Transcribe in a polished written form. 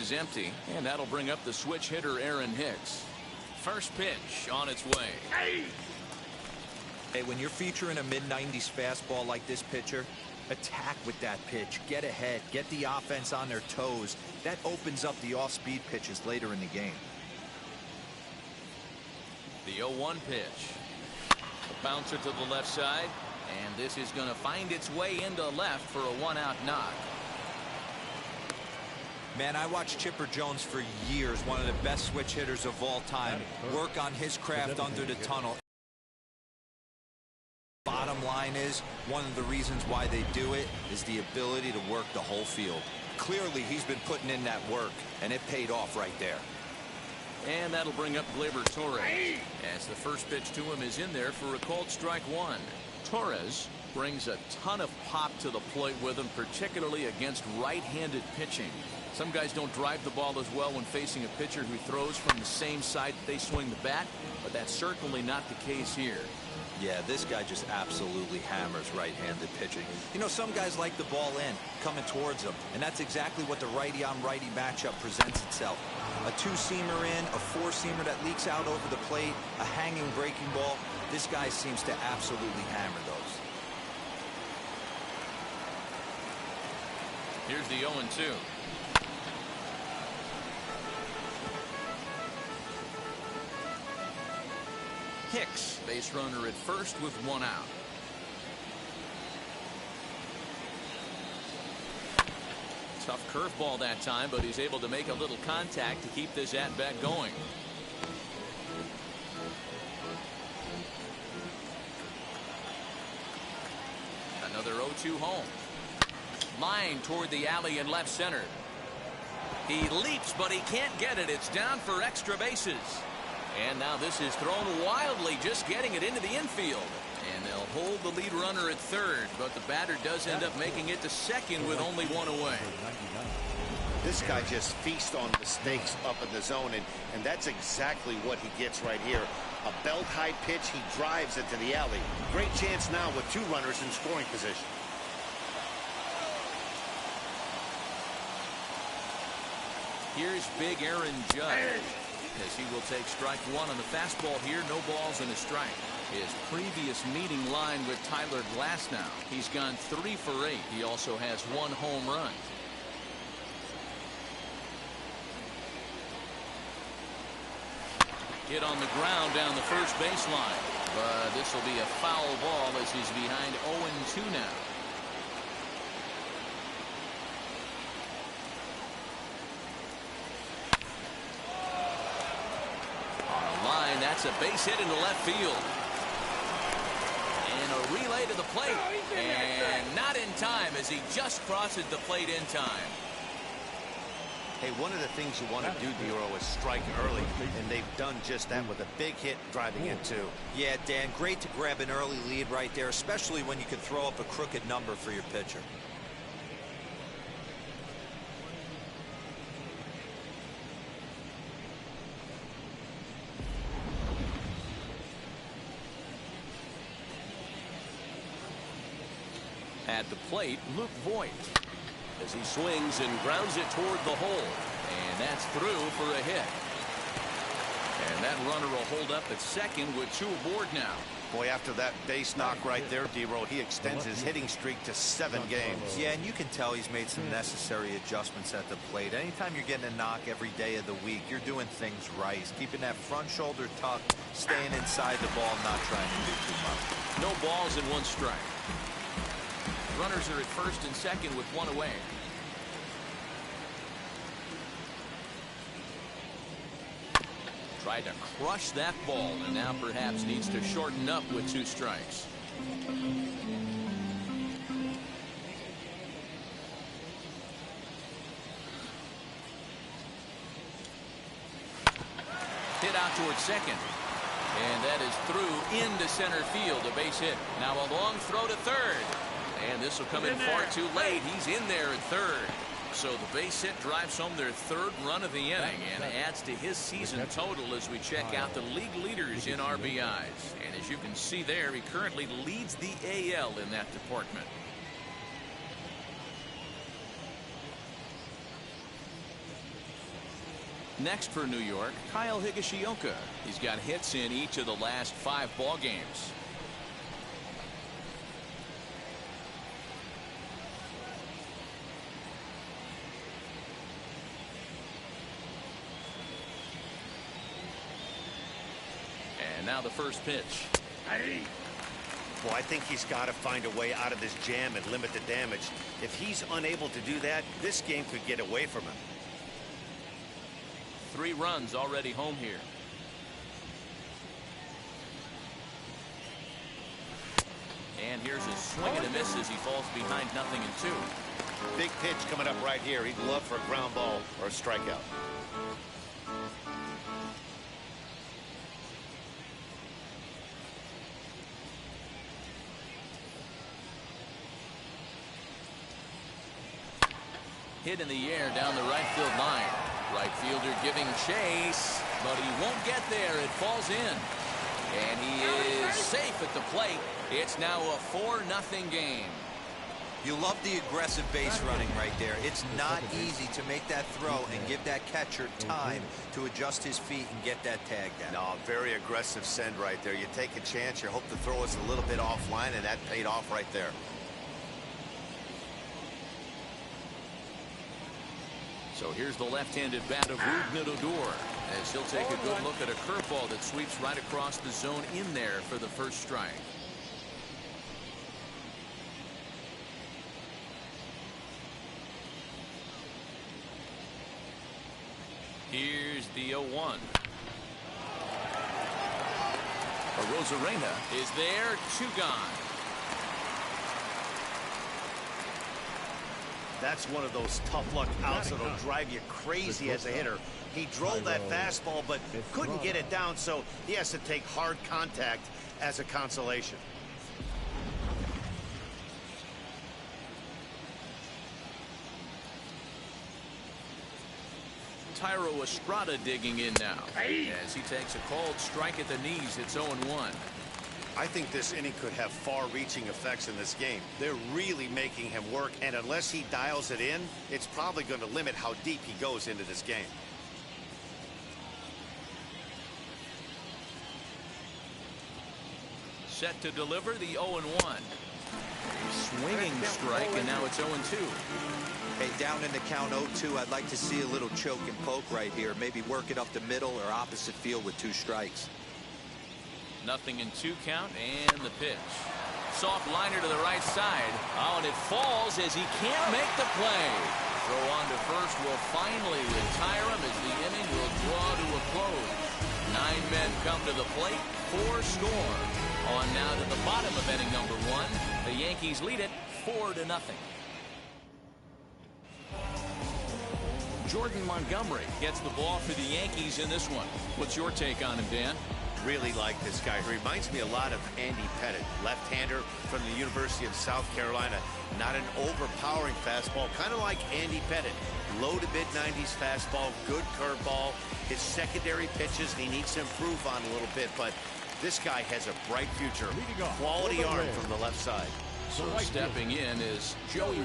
is empty, and that'll bring up the switch hitter Aaron Hicks. First pitch on its way. Hey, when you're featuring a mid-90s fastball like this pitcher, attack with that pitch. Get ahead. Get the offense on their toes. That opens up the off-speed pitches later in the game. The 0-1 pitch. A bouncer to the left side, and this is going to find its way into left for a one-out knock. Man, I watched Chipper Jones for years, one of the best switch hitters of all time. Work on his craft under the tunnel. Bottom line is, one of the reasons why they do it is the ability to work the whole field. Clearly, he's been putting in that work, and it paid off right there. And that'll bring up Gleyber Torres, as the first pitch to him is in there for a called strike one. Torres brings a ton of pop to the plate with him, particularly against right-handed pitching. Some guys don't drive the ball as well when facing a pitcher who throws from the same side that they swing the bat, but that's certainly not the case here. Yeah, this guy just absolutely hammers right-handed pitching. You know, some guys like the ball in, coming towards them, and that's exactly what the righty-on-righty matchup presents itself. A two-seamer in, a four-seamer that leaks out over the plate, a hanging breaking ball. This guy seems to absolutely hammer those. Here's the 0-2. Hicks, base runner at first with one out. Tough curveball that time, but he's able to make a little contact to keep this at-bat going. Another 0-2 home. Line toward the alley in left center. He leaps, but he can't get it. It's down for extra bases. And now this is thrown wildly, just getting it into the infield. And they'll hold the lead runner at third, but the batter does end up making it to second with only one away. This guy just feasts on mistakes up in the zone, and that's exactly what he gets right here. A belt-high pitch, he drives it to the alley. Great chance now with two runners in scoring position. Here's big Aaron Judge, as he will take strike one on the fastball here. No balls and a strike. His previous meeting line with Tyler Glasnow. He's gone 3 for 8. He also has 1 home run. Hit on the ground down the first baseline, but this will be a foul ball as he's behind 0-2 now. That's a base hit into left field. And a relay to the plate. And not in time, as he just crosses the plate in time. Hey, one of the things you want to do, Dero, is strike early. And they've done just that with a big hit driving in, too. Yeah, Dan, great to grab an early lead right there, especially when you can throw up a crooked number for your pitcher. At the plate, Luke Voigt, as he swings and grounds it toward the hole. And that's through for a hit. And that runner will hold up at second with 2 aboard now. Boy, after that base knock right there, Dero, he extends his hitting streak to 7 games. Yeah, and you can tell he's made some necessary adjustments at the plate. Anytime you're getting a knock every day of the week, you're doing things right. He's keeping that front shoulder tucked, staying inside the ball, not trying to do too much. No balls and 1 strike. Runners are at first and second with 1 away. Tried to crush that ball, and now perhaps needs to shorten up with 2 strikes. Hit out towards second. And that is through into center field, a base hit. Now a long throw to third. And this will come in far too late. He's in there at third. So the base hit drives home their 3rd run of the inning and adds to his season total as we check out the league leaders in RBIs. And as you can see there, he currently leads the AL in that department. Next for New York, Kyle Higashioka. He's got hits in each of the last 5 ball games. And now the first pitch. Well, I think he's got to find a way out of this jam and limit the damage. If he's unable to do that, this game could get away from him. 3 runs already home here. And here's a swing and a miss as he falls behind 0-2. Big pitch coming up right here. He'd love for a ground ball or a strikeout. Hit in the air down the right field line. Right fielder giving chase, but he won't get there. It falls in. And he is safe at the plate. It's now a 4-0 game. You love the aggressive base running right there. It's not easy to make that throw and give that catcher time to adjust his feet and get that tag down. No, very aggressive send right there. You take a chance, you hope the throw is a little bit offline, and that paid off right there. So here's the left-handed bat of Rougned Odor, as he'll take a good look at a curveball that sweeps right across the zone in there for the first strike. Here's the 0-1. Rosarena is there, 2 gone. That's one of those tough luck outs that'll drive you crazy as a hitter. He drove that fastball, but couldn't get it down, so he has to take hard contact as a consolation. Tyro Estrada digging in now as he takes a called strike at the knees. It's 0-1. I think this inning could have far-reaching effects in this game. They're really making him work, and unless he dials it in, it's probably going to limit how deep he goes into this game. Set to deliver the 0-1. Swinging strike, and now it's 0-2. Hey, down in the count 0-2, I'd like to see a little choke and poke right here. Maybe work it up the middle or opposite field with 2 strikes. 0-2 count, and the pitch. Soft liner to the right side. Oh, and it falls as he can't make the play. Throw on to first will finally retire him as the inning will draw to a close. 9 men come to the plate, 4 score. On now to the bottom of inning number 1. The Yankees lead it 4-0. Jordan Montgomery gets the ball for the Yankees in this one. What's your take on him, Dan? Really like this guy. He reminds me a lot of Andy Pettit, left-hander from the University of South Carolina. Not an overpowering fastball, kind of like Andy Pettit. Low to mid-90s fastball, good curveball. His secondary pitches he needs to improve on a little bit, but this guy has a bright future. Quality arm from the left side. So stepping in is Joey